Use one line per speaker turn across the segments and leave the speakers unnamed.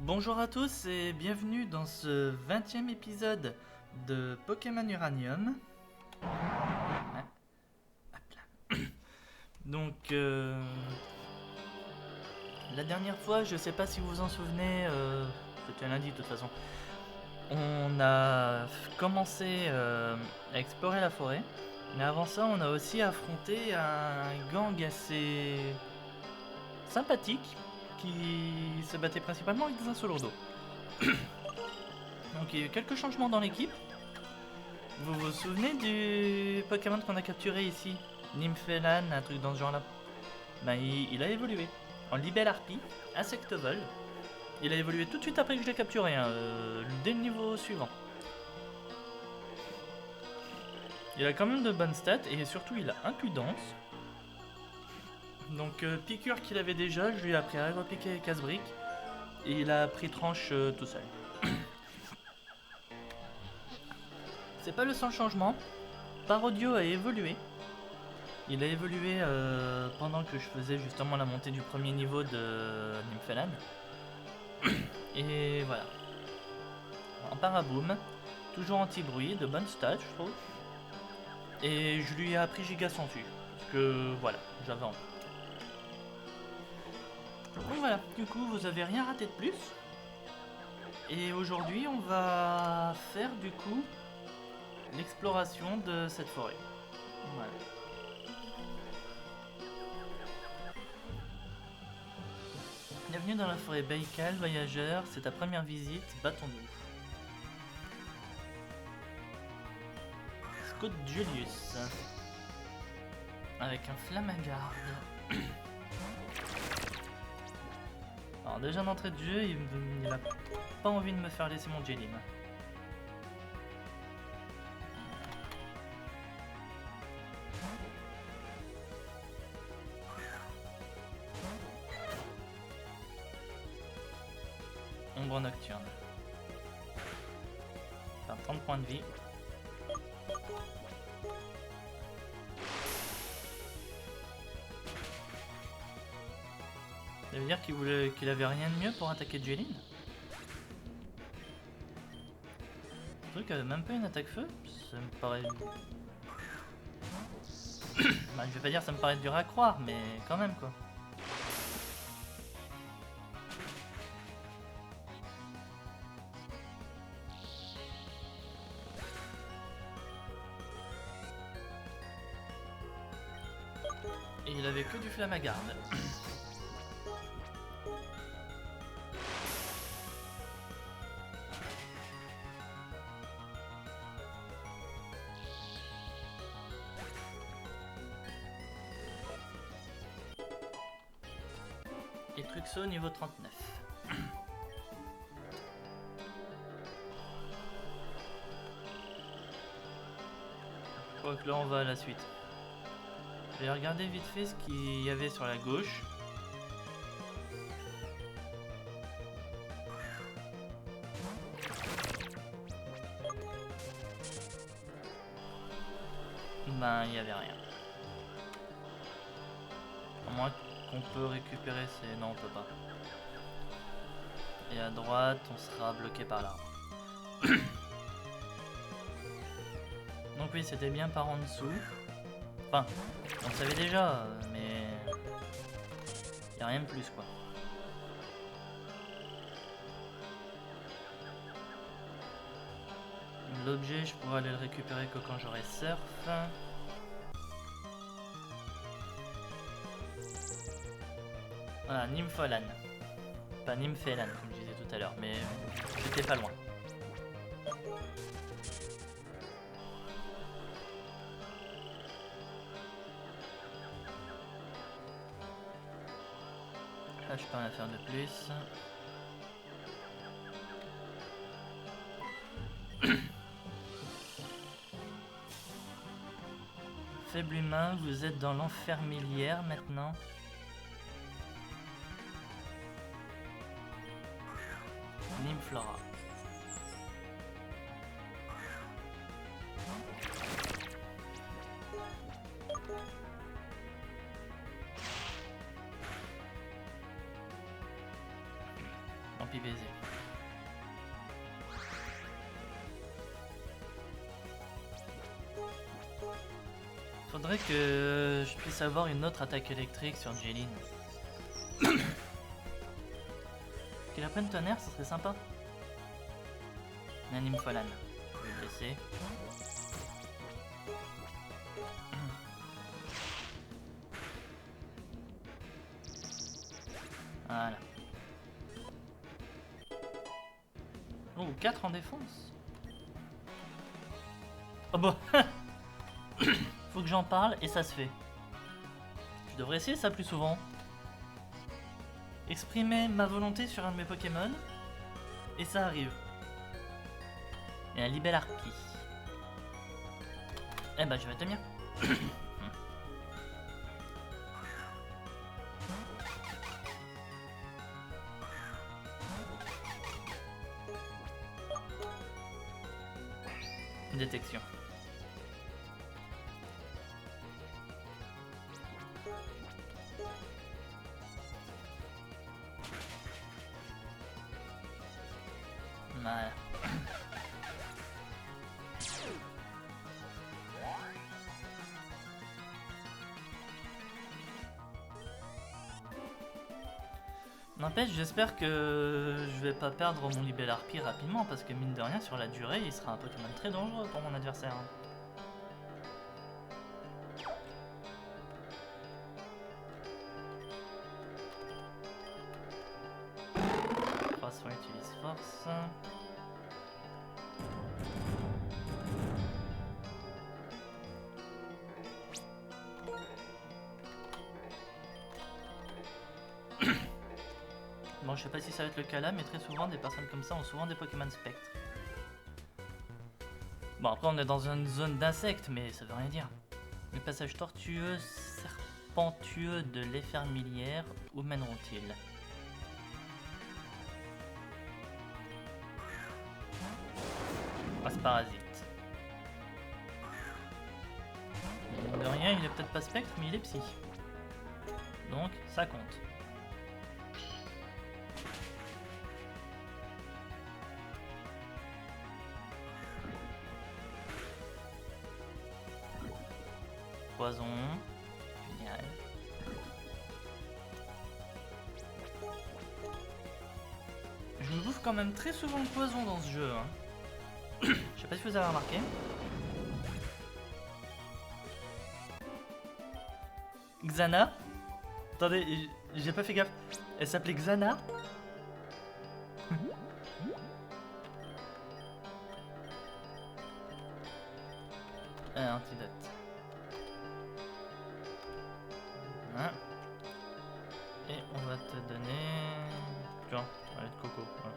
Bonjour à tous et bienvenue dans ce 20e épisode de Pokémon Uranium. Ouais. Hop là. Donc, la dernière fois, je sais pas si vous vous en souvenez, c'était lundi de toute façon, on a commencé à explorer la forêt, mais avant ça, on a aussi affronté un gang assez sympathique qui se battait principalement avec des Insolourdos. Donc il y a eu quelques changements dans l'équipe. Vous vous souvenez du Pokémon qu'on a capturé ici, Nymphélan, un truc dans ce genre là? Ben il a évolué en Libelle Harpie, Insectovol. Il a évolué tout de suite après que je l'ai capturé, dès le niveau suivant. Il a quand même de bonnes stats et surtout il a impudence. Donc piqûre qu'il avait déjà, je lui ai appris à repiquer les casse-briques et il a pris tranche tout seul. C'est pas le seul changement. Parodio a évolué. Il a évolué pendant que je faisais justement la montée du premier niveau de Nymphélan. Et voilà. En paraboom, toujours anti-bruit, de bonnes stats je trouve. Et je lui ai appris Giga Sensu. Parce que voilà, j'avais envie. Donc voilà, du coup vous avez rien raté de plus. Et aujourd'hui on va faire du coup l'exploration de cette forêt. Voilà. Bienvenue dans la forêt Baikal, voyageur, c'est ta première visite, battons-nous. Scout Julius. Avec un Flamagarde. Alors déjà d'entrée de jeu, il a pas envie de me faire laisser mon Jellim. Ombre nocturne. Enfin, 30 points de vie. Ça veut dire qu'il avait rien de mieux pour attaquer Jellim. Le truc avait même pas une attaque feu. Ça me paraît... bah, je vais pas dire ça me paraît dur à croire, mais quand même quoi. Et il avait que du Flamagarde. Et Truxo niveau 39. Je crois que là on va à la suite. Je vais regarder vite fait ce qu'il y avait sur la gauche. Ben il y avait rien. À moins qu'on peut récupérer ces... Non on peut pas. Et à droite on sera bloqué par l'arbre. Donc oui c'était bien par en dessous. Enfin, on le savait déjà, mais... y a rien de plus quoi. L'objet je pourrais aller le récupérer que quand j'aurai surf. Voilà, Nympholan. Pas Nymphélan comme je disais tout à l'heure, mais j'étais pas loin. Là je peux rien faire de plus. Faible humain, vous êtes dans l'enfermilière maintenant. Nymflora. puis baiser. Faudrait que je puisse avoir une autre attaque électrique sur Jeline. Qu'il apprenne tonnerre, ça serait sympa. Anime Falan. Je vais le laisser. Voilà. Oh, 4 en défense. Oh bah. Faut que j'en parle et ça se fait. Je devrais essayer ça plus souvent. Exprimer ma volonté sur un de mes Pokémon. Et ça arrive. Et un Libellarpie. Eh bah je vais tenir. Détection. Voilà. N'empêche, j'espère que je vais pas perdre mon Libellarpie rapidement parce que mine de rien, sur la durée, il sera un Pokémon très dangereux pour mon adversaire. 3 fois utilise force. Bon, je sais pas si ça va être le cas là, mais très souvent, des personnes comme ça ont souvent des Pokémon spectres. Bon, après, on est dans une zone d'insectes, mais ça veut rien dire. Le passage tortueux, serpentueux de l'Effermilière, où mèneront-ils? Parasite. De rien, il est peut-être pas spectre, mais il est psy. Donc, ça compte. Poison. Génial. Je me bouffe quand même très souvent de poison dans ce jeu. Hein. Je sais pas si vous avez remarqué. Xana. Attendez, j'ai pas fait gaffe. Elle s'appelait Xana. Antidote. Hein. Et on va te donner... Tiens, un lait de coco. Ouais.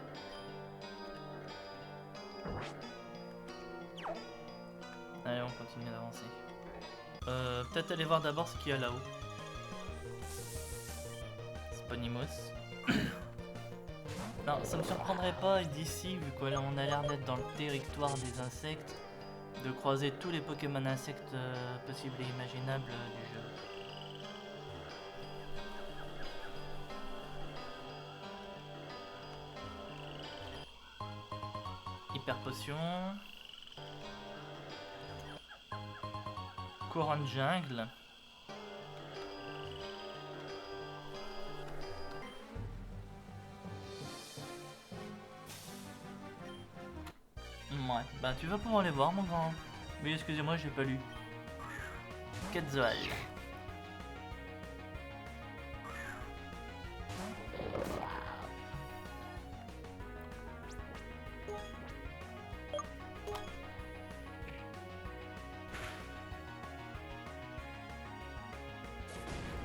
Allez, on continue d'avancer. Peut-être aller voir d'abord ce qu'il y a là-haut. Sponimos. Non, ça me surprendrait pas d'ici, vu qu'on a l'air d'être dans le territoire des insectes, de croiser tous les Pokémon insectes possibles et imaginables du jeu. Hyper potion. Courant de jungle. Ouais, bah tu vas pouvoir les voir mon grand. Oui, excusez-moi, j'ai pas lu. Quetzal.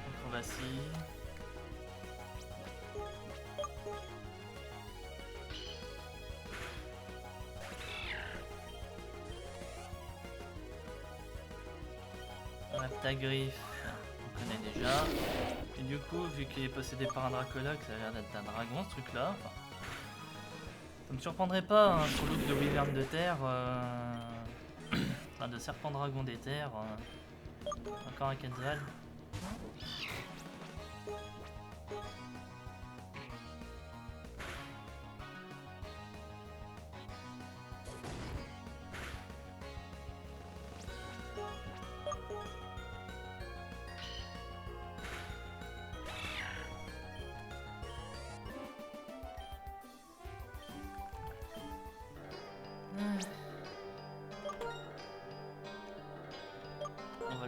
Acrobatie. Raptagriffe, on connaît déjà. Et du coup, vu qu'il est possédé par un Dracologue, ça a l'air d'être un dragon ce truc là. Enfin, ça me surprendrait pas hein, sur look de Wyvern de terre, enfin de serpent dragon des terres. Encore un Quetzal.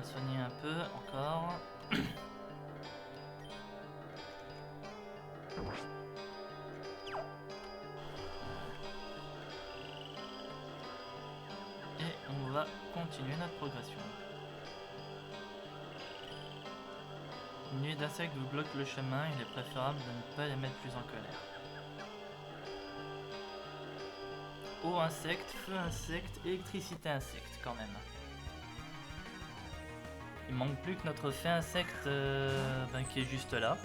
soigner un peu encore. Et on va continuer notre progression. Une nuée d'insectes vous bloque le chemin, il est préférable de ne pas les mettre plus en colère. Eau insecte, feu insecte, électricité insecte quand même. Il manque plus que notre fait insecte qui est juste là.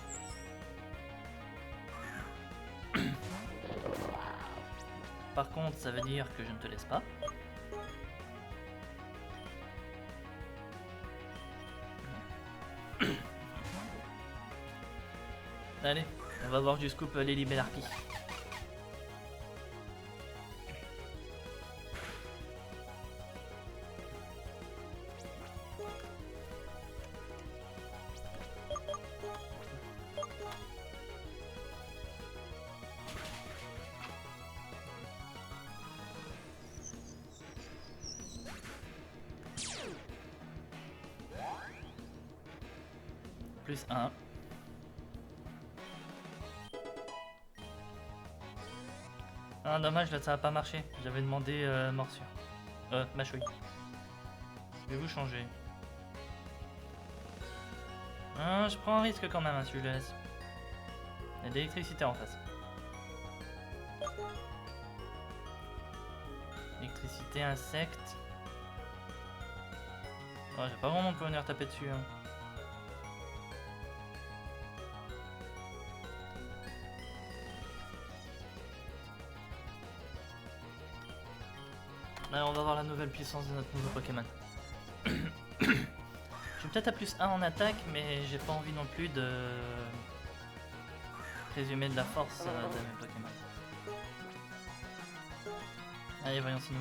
Par contre, ça veut dire que je ne te laisse pas. Allez, on va voir jusqu'où peut aller Libellarpie. Plus 1. Ah dommage, là ça a pas marché. J'avais demandé morsure. Mâchouille. Je vais vous changer. Ah, je prends un risque quand même, hein, si je le laisse. Il y a de l'électricité en face. Électricité, insecte. Oh, j'ai pas vraiment pu venir taper dessus. Hein. Là, on va voir la nouvelle puissance de notre nouveau Pokémon. Je suis peut-être à plus 1 en attaque, mais j'ai pas envie non plus de présumer de la force de mes Pokémon. Allez, voyons ces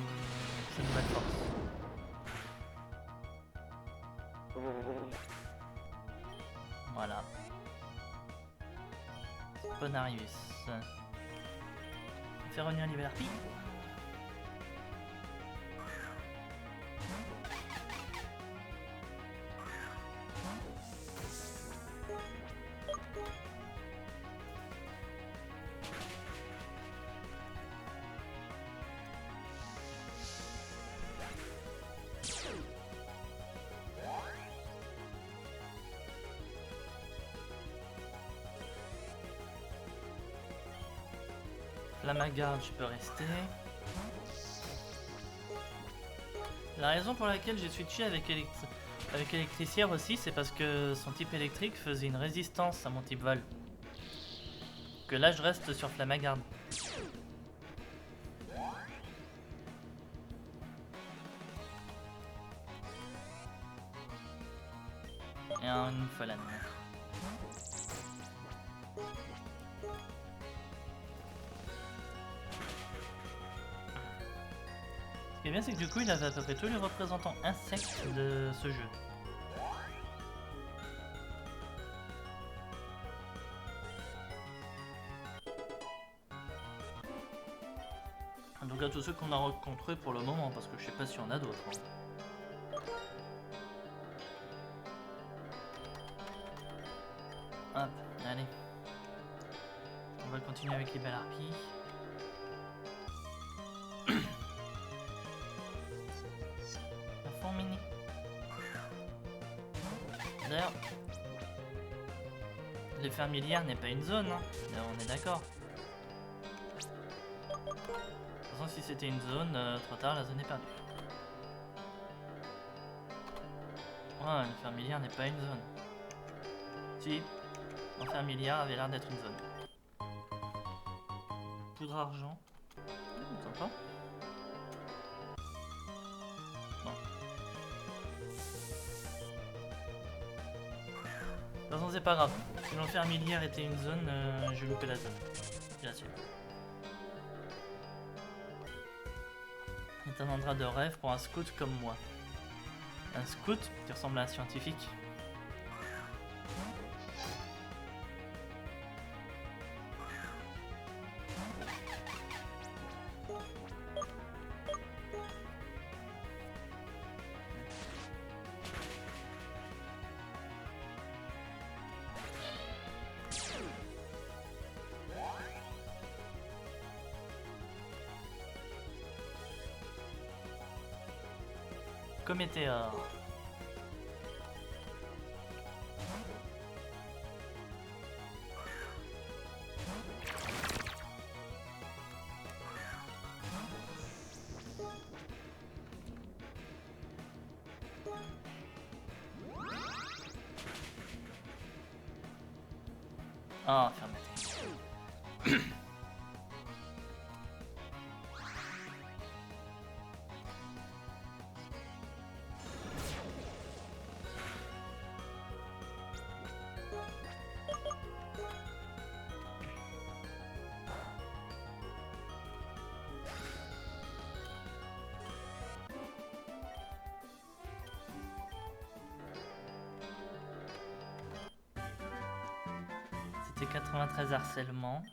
nouvelles forces. Voilà. Ponarius. On fait revenir Libellarpie. Flamagarde, je peux rester. La raison pour laquelle j'ai switché avec électricière aussi, c'est parce que son type électrique faisait une résistance à mon type vol. Que là, je reste sur Flamagarde. Et une Folane. Ce qui est bien, c'est que du coup, il avait à peu près tous les représentants insectes de ce jeu. En tout cas, tous ceux qu'on a rencontrés pour le moment, parce que je sais pas s'il y en a d'autres. Hop, allez. On va continuer avec les Libellarpie. Mini. D'ailleurs, les fermilières n'est pas une zone, hein. On est d'accord. De toute façon, si c'était une zone, trop tard, la zone est perdue. Ouais, une fermilière n'est pas une zone. Si, un fermilière avait l'air d'être une zone. Poudre argent. Sympa. De toute façon, c'est pas grave. Si l'enfermilière était une zone, je loupais la zone. Bien sûr. C'est un endroit de rêve pour un scout comme moi. Un scout qui ressemble à un scientifique. Cométéor. Ah, fermé. C'était 93 harcèlement.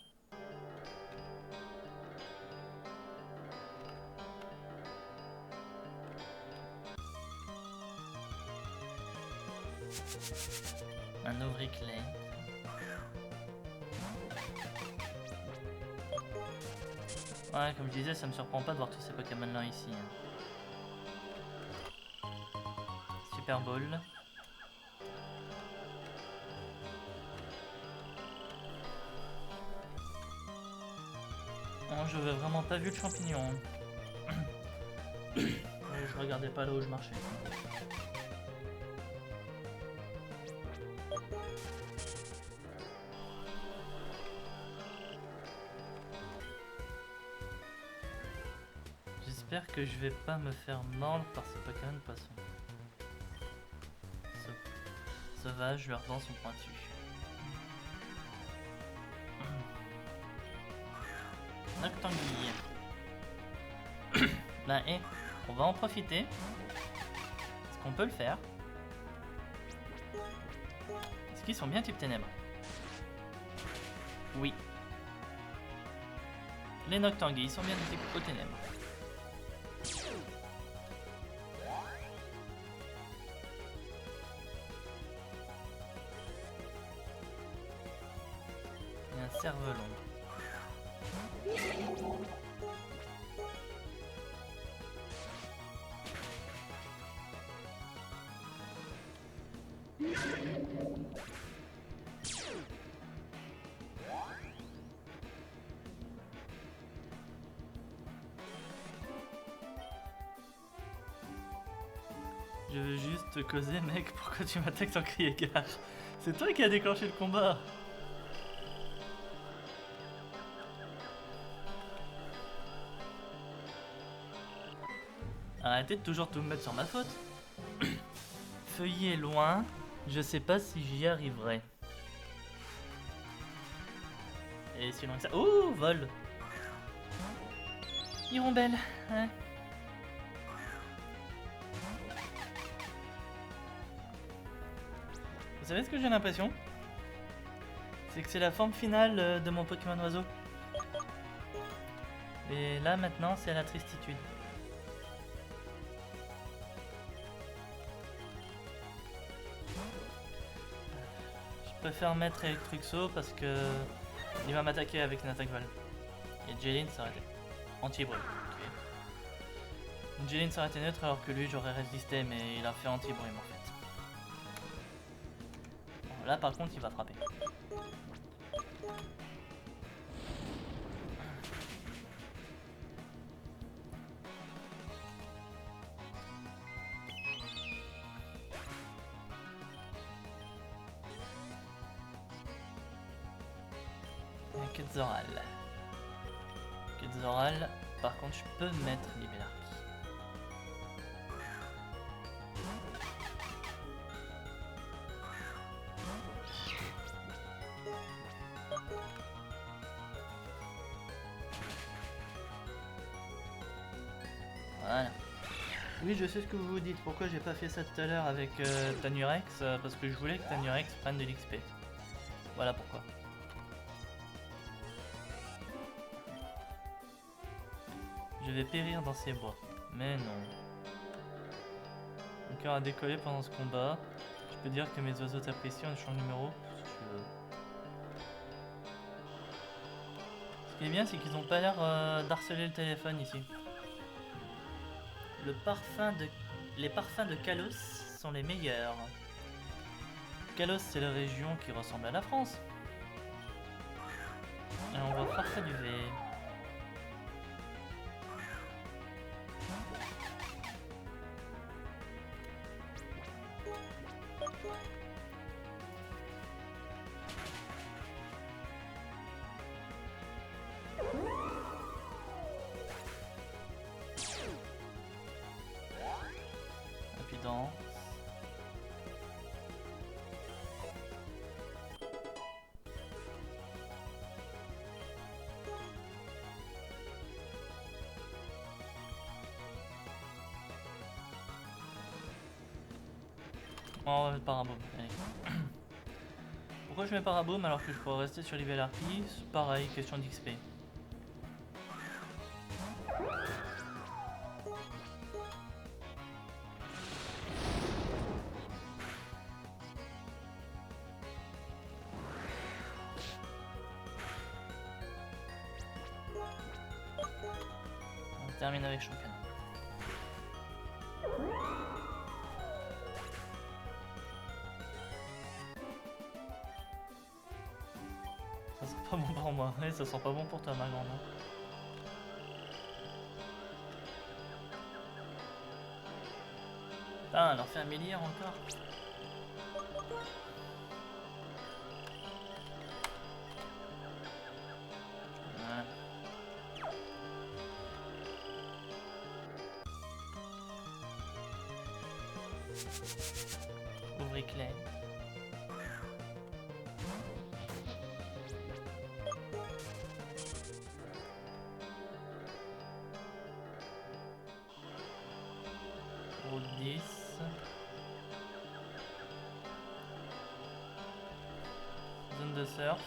Un ouvrier-clé. Ouais, comme je disais, ça me surprend pas de voir tous ces Pokémon là ici. Super Ball. Oh, je veux vraiment pas vu le champignon. Je regardais pas là où je marchais. J'espère que je vais pas me faire mordre par ce Pokémon poisson. Sauvage, leurs dents sont pointues. Noctanguille. Bah, on va en profiter. Est-ce qu'on peut le faire? Est-ce qu'ils sont bien type ténèbres? Oui. Les Noctanguilles sont bien type aux ténèbres. Il y a un cerf-volant. Je veux juste te causer, mec, pourquoi tu m'attaques sans crier gare? C'est toi qui as déclenché le combat. Arrêtez de toujours tout me mettre sur ma faute. Feuillet loin, je sais pas si j'y arriverai. Et si loin que ça... Oh, vol. Hirondelle, ouais. Vous savez ce que j'ai l'impression? C'est que c'est la forme finale de mon Pokémon oiseau. Et là maintenant c'est la tristitude. Je préfère mettre Electruxo parce que il va m'attaquer avec une attaque Val. Et Jeline ça aurait été anti-bruit. Okay. Jeline ça aurait été neutre alors que lui j'aurais résisté mais il a fait anti-bruit en fait. Bon, là par contre il va frapper. Quetzalcoatl. Quetzalcoatl, par contre je peux mettre Libellark. Voilà. Oui, je sais ce que vous vous dites. Pourquoi j'ai pas fait ça tout à l'heure avec Tanurex? Parce que je voulais que Tanurex prenne de l'XP. Voilà pourquoi. Je vais périr dans ces bois. Mais non. Mon cœur a décollé pendant ce combat. Je peux dire que mes oiseaux t'apprécient, on change de numéro si tu veux. Ce qui est bien, c'est qu'ils ont pas l'air d'harceler le téléphone ici. Le parfum de les parfums de Kalos sont les meilleurs. Kalos, c'est la région qui ressemble à la France. Et on voit Parfait du V. Impudence. On va mettre Paraboom. Allez. Pourquoi je mets Paraboom alors que je pourrais rester sur Level Harpy? Pareil, question d'XP. On termine avec Shokan. Ça sent pas bon pour moi, ouais, ça sent pas bon pour toi ma grande. Putain, elle en fait un milliard encore. Ouais. Ouvrez clé. Route 10. Zone de surf.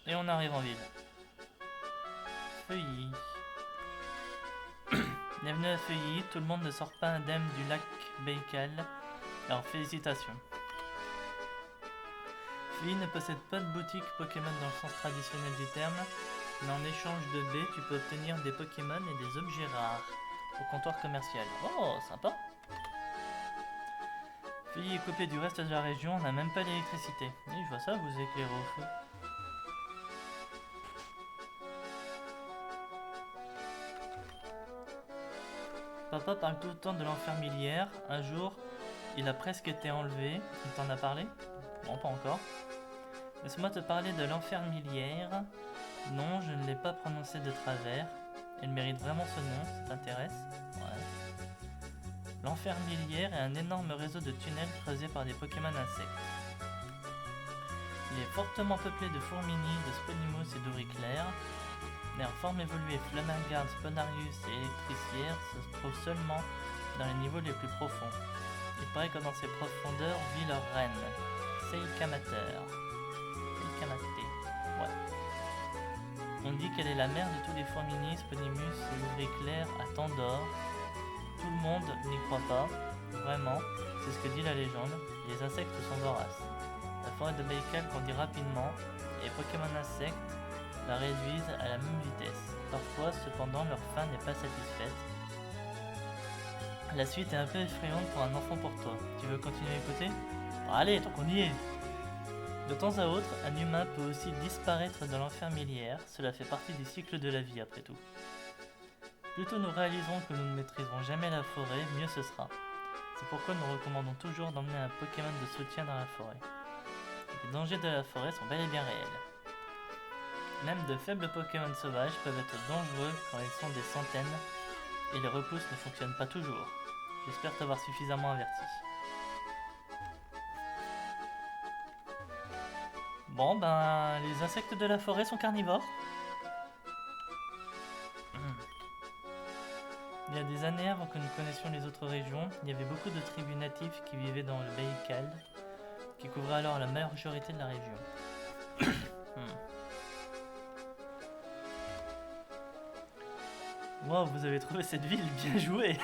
Et on arrive en ville. Feuilly. Bienvenue à Feuilly, tout le monde ne sort pas indemne du lac Baïkal, alors félicitations. Feuilly ne possède pas de boutique Pokémon dans le sens traditionnel du terme, mais en échange de baies, tu peux obtenir des Pokémon et des objets rares au comptoir commercial. Oh, sympa! Feuilly est coupé du reste de la région, on n'a même pas d'électricité. Oui, je vois ça, vous éclairez au feu. Papa parle tout le temps de l'enfermilière. Un jour, il a presque été enlevé. Il t'en a parlé? Bon, pas encore. Laisse-moi te parler de l'enfermilière. Non, je ne l'ai pas prononcé de travers. Elle mérite vraiment ce nom, ça t'intéresse? Ouais. L'enfermilière est un énorme réseau de tunnels creusés par des Pokémon insectes. Il est fortement peuplé de Fourmini, de Sponimous et d'Auriclair. Leur forme évoluée Flamingard, Sponarius et Électricière se trouve seulement dans les niveaux les plus profonds. Il paraît que dans ces profondeurs vit leur reine, Seikamater. Seikamate, ouais. On dit qu'elle est la mère de tous les Fourmini, Sponimus et Auriclair à Tandor. Tout le monde n'y croit pas, vraiment, c'est ce que dit la légende. Les insectes sont voraces. La forêt de Baïkal grandit rapidement et les Pokémon insectes la réduisent à la même vitesse. Parfois, cependant, leur faim n'est pas satisfaite. La suite est un peu effrayante pour un enfant pour toi. Tu veux continuer à écouter? Bon, allez, tant qu'on y est! De temps à autre, un humain peut aussi disparaître dans l'enfermilière. Cela fait partie du cycle de la vie, après tout. Plus tôt nous réaliserons que nous ne maîtriserons jamais la forêt, mieux ce sera. C'est pourquoi nous recommandons toujours d'emmener un Pokémon de soutien dans la forêt. Les dangers de la forêt sont bel et bien réels. Même de faibles Pokémon sauvages peuvent être dangereux quand ils sont des centaines et les repousses ne fonctionnent pas toujours. J'espère t'avoir suffisamment averti. Bon ben, les insectes de la forêt sont carnivores. Il y a des années, avant que nous connaissions les autres régions, il y avait beaucoup de tribus natifs qui vivaient dans le Baïkal, qui couvraient alors la majorité de la région. Wow, vous avez trouvé cette ville, bien joué.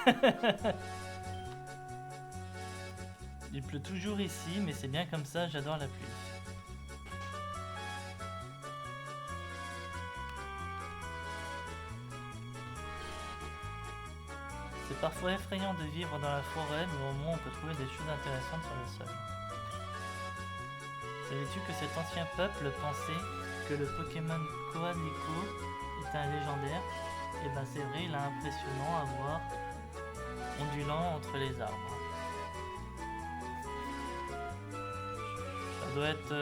Il pleut toujours ici, mais c'est bien comme ça, j'adore la pluie. C'est parfois effrayant de vivre dans la forêt, mais au moins on peut trouver des choses intéressantes sur le sol. Savais-tu que cet ancien peuple pensait que le Pokémon Coalico était un légendaire? Et ben c'est vrai, il est impressionnant à voir, ondulant entre les arbres. Ça doit être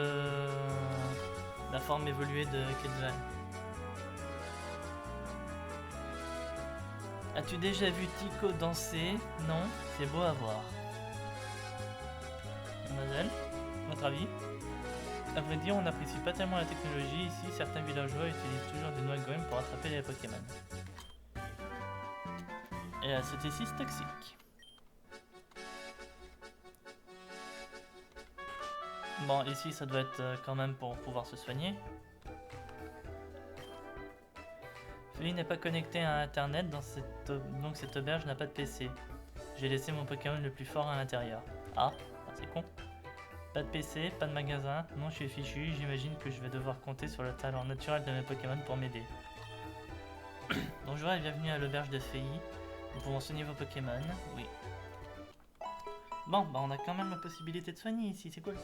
la forme évoluée de Quetzal. As-tu déjà vu Tycho danser? Non, c'est beau à voir. Mademoiselle, votre avis? À vrai dire, on n'apprécie pas tellement la technologie ici, certains villageois utilisent toujours des noix gomme pour attraper les Pokémon. Et la CT6 toxique. Bon, ici ça doit être quand même pour pouvoir se soigner. Feli n'est pas connecté à internet, donc cette auberge n'a pas de PC. J'ai laissé mon Pokémon le plus fort à l'intérieur. Ah, c'est con. Pas de PC, pas de magasin, non je suis fichu, j'imagine que je vais devoir compter sur le talent naturel de mes Pokémon pour m'aider. Bonjour et bienvenue à l'auberge de Feli. Nous pouvons soigner vos Pokémon, oui. Bon, bah on a quand même la possibilité de soigner ici, c'est cool.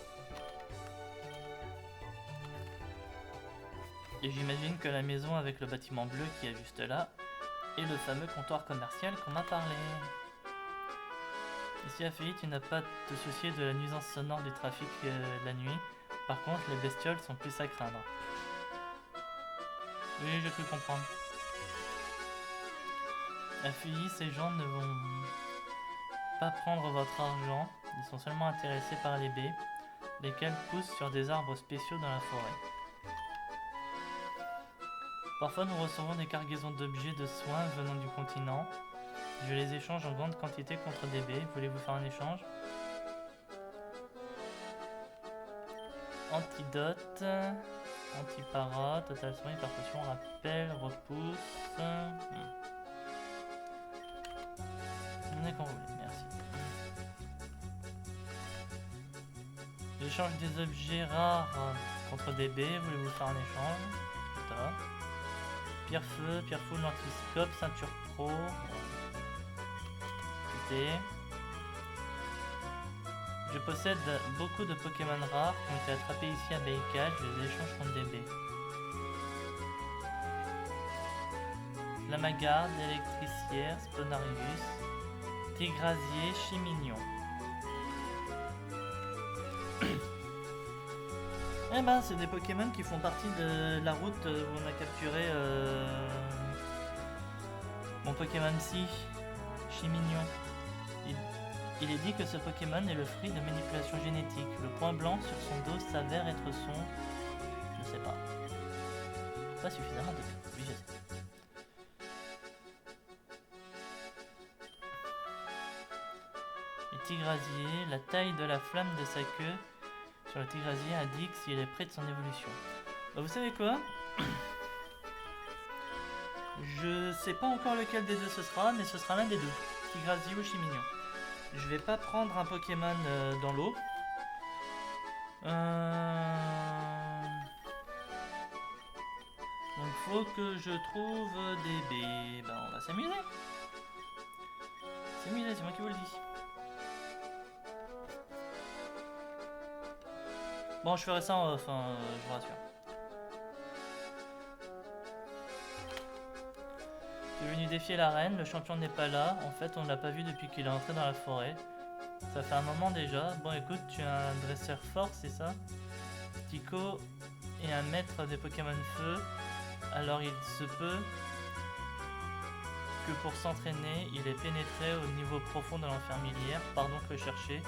Et j'imagine que la maison avec le bâtiment bleu qui est juste là est le fameux comptoir commercial qu'on a parlé. Ici à Feli, tu n'as pas à te soucier de la nuisance sonore du trafic la nuit. Par contre, les bestioles sont plus à craindre. Oui, j'ai cru comprendre. À Feli, ces gens ne vont pas prendre votre argent. Ils sont seulement intéressés par les baies, lesquelles poussent sur des arbres spéciaux dans la forêt. Parfois, nous recevons des cargaisons d'objets de soins venant du continent. Je les échange en grande quantité contre des baies. Voulez-vous faire un échange? Antidote, antipara, total soin, percussion, rappel, repousse. On est qu'on voulait, merci. J'échange des objets rares contre des baies. Voulez-vous faire un échange? Voilà. Pierre feu, pierre foule, lentiscope, ceinture pro. Je possède beaucoup de Pokémon rares qui ont été attrapés ici à Baïkal, je les échange contre des baies. Flamagarde, électricière, Sponarius, Tigrasier, Chimignon. Eh ben, c'est des Pokémon qui font partie de la route où on a capturé mon Pokémon Psy, Chimignon. Il est dit que ce Pokémon est le fruit de manipulation génétique. Le point blanc sur son dos s'avère être son... Je sais pas. Pas suffisamment de... Oui, je sais. Les Tigrasier, la taille de la flamme de sa queue sur le Tigrasier indique s'il est près de son évolution. Bah, vous savez quoi? Je sais pas encore lequel des deux ce sera, mais ce sera l'un des deux. Tigrasier ou Chimignon. Je vais pas prendre un Pokémon dans l'eau. Donc faut que je trouve des baies. Ben on va s'amuser. S'amuser, c'est moi qui vous le dis. Bon, je ferai ça en off, hein, je vous rassure. Je suis venu défier la reine, le champion n'est pas là. En fait, on ne l'a pas vu depuis qu'il est entré dans la forêt. Ça fait un moment déjà. Bon, écoute, tu es un dresseur fort, c'est ça? Tycho est un maître des Pokémon feu. Alors il se peut que pour s'entraîner, il ait pénétré au niveau profond de l'enfermilière. Pars donc le chercher.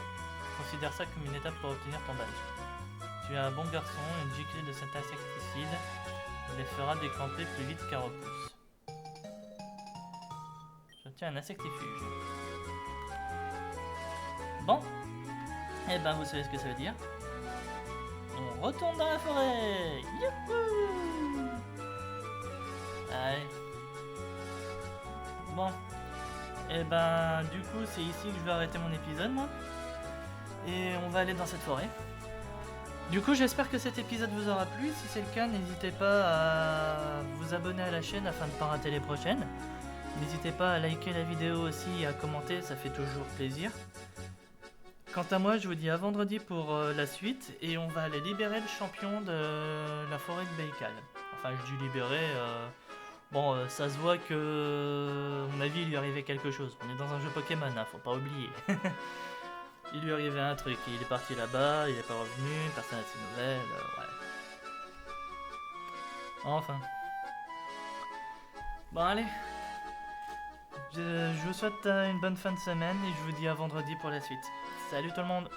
Considère ça comme une étape pour obtenir ton badge. Tu es un bon garçon, une giclée de cet insecticide les fera décamper plus vite qu'un repousse. J'obtiens un insectifuge. Bon, et ben vous savez ce que ça veut dire. On retourne dans la forêt. Youhou! Allez. Bon, et ben du coup c'est ici que je vais arrêter mon épisode moi. Et on va aller dans cette forêt. Du coup j'espère que cet épisode vous aura plu. Si c'est le cas, n'hésitez pas à vous abonner à la chaîne afin de ne pas rater les prochaines. N'hésitez pas à liker la vidéo aussi et à commenter, ça fait toujours plaisir. Quant à moi, je vous dis à vendredi pour la suite et on va aller libérer le champion de la forêt de Baïkal. Enfin, je dis libérer. Bon, ça se voit que, à mon avis, il lui arrivait quelque chose. On est dans un jeu Pokémon, hein, faut pas oublier. Il lui arrivait un truc, il est parti là-bas, il est pas revenu, personne n'a de ses nouvelles, ouais. Enfin. Bon, allez. Je vous souhaite une bonne fin de semaine et je vous dis à vendredi pour la suite. Salut tout le monde!